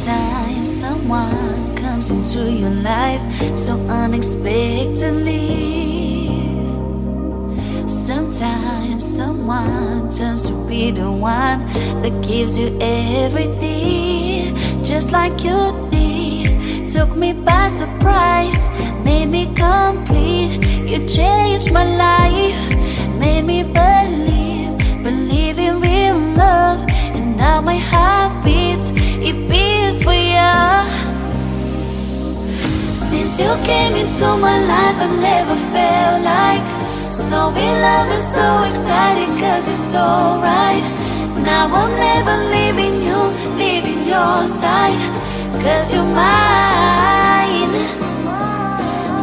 Sometimes someone comes into your life so unexpectedly. Sometimes someone turns to be the one that gives you everything, just like you did. Took me by surprise, made me complete. You changed my life, made me believe in real love. And now my heart beats, it beats for you. Since you came into my life, I never felt like so in love and so excited, cause you're so right. Now I'll never leaving you, leaving your side, cause you're mine.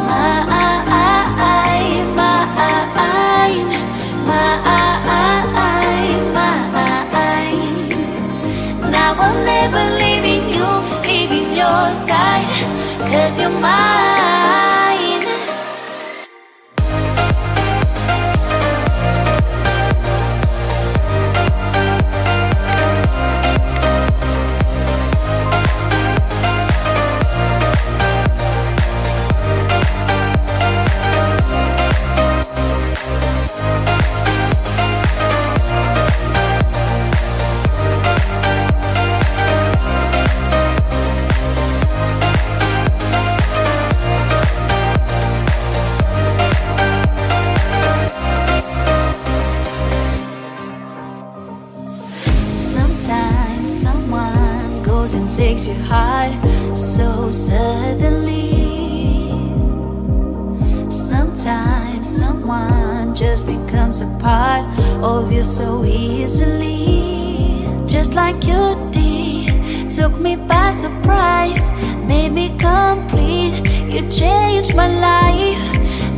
Mine, mine, mine. Now I'm never leaving you, leaving your side, cause you're mine. And takes your heart so suddenly. Sometimes someone just becomes a part of you so easily, just like you did. Took me by surprise, made me complete. You changed my life,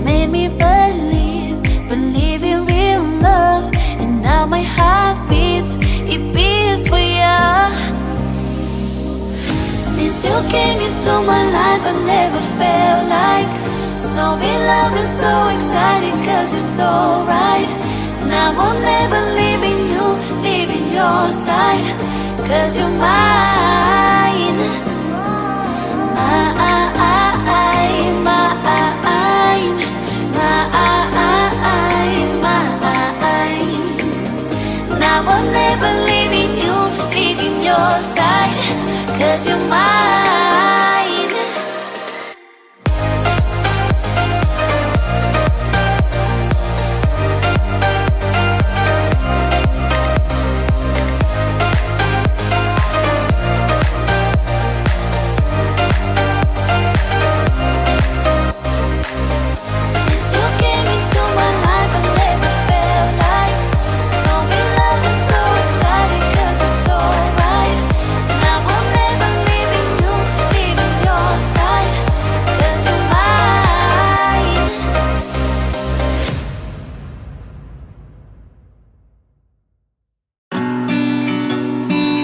made me believe in real love. And now my heart beats, it beats for you. Since you came into my life, I never felt like so in love and so excited, cause you're so right. Now I'm never leaving you, leaving your side, cause you're mine. Mine, mine, mine. Now I'm never leaving you, leaving your side, cause you're mine. Since you came into my life, I never felt like so in love and so excited, cause you're so right. Now I'm never leaving you, leaving your side, cause you're mine.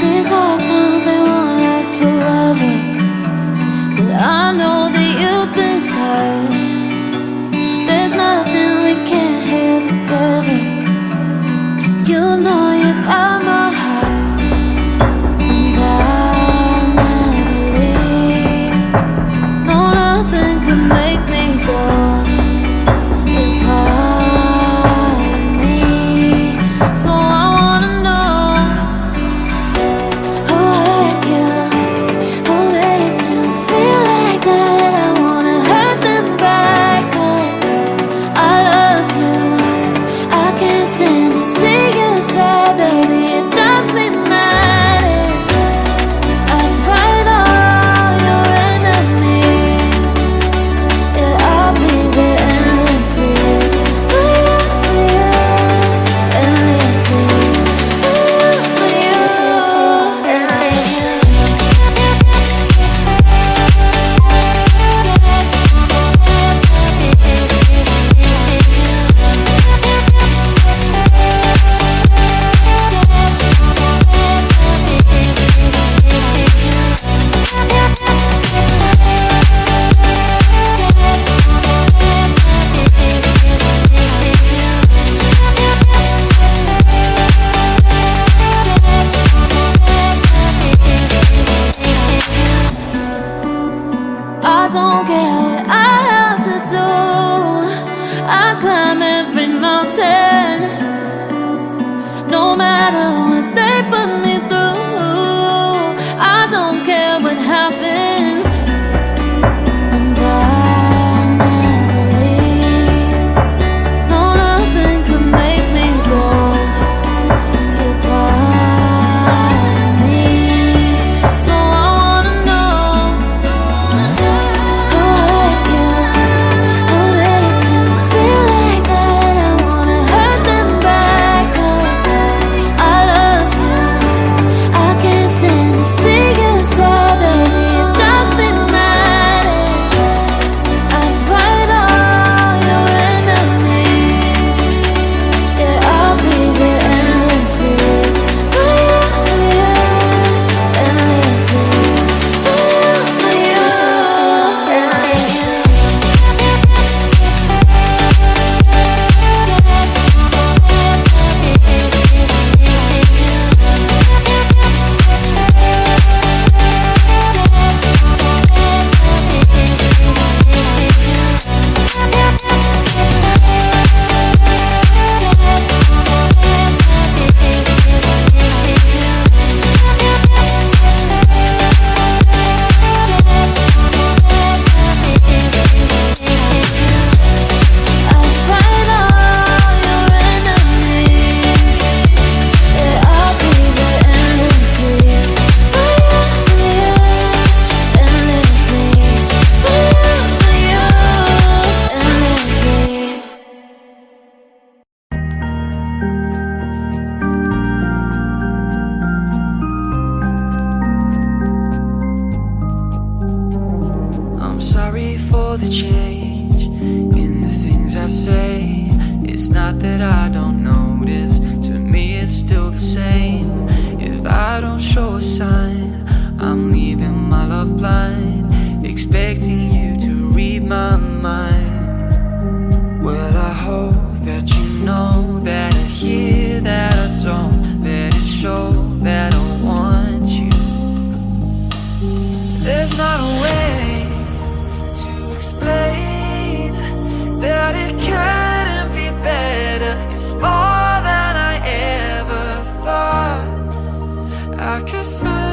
These hard times, they won't last forever, but I know that you've been scarred. There's nothing we can't heal together. You know you got my heart, and I'll never leave. No, nothing can make me go. You're part of me, so I wanna know who hurt you, who made you feel like that. I wanna hurt them back. for the change in the things I say. It's not that I don't notice, to me it's still the same. If I don't show a sign, I'm leaving my love blind, expecting you to read my mind. Well, I hope that you know that I hear that I don't, let it show that I want you. There's not a way to explain that it couldn't be better. It's more than I ever thought I could find.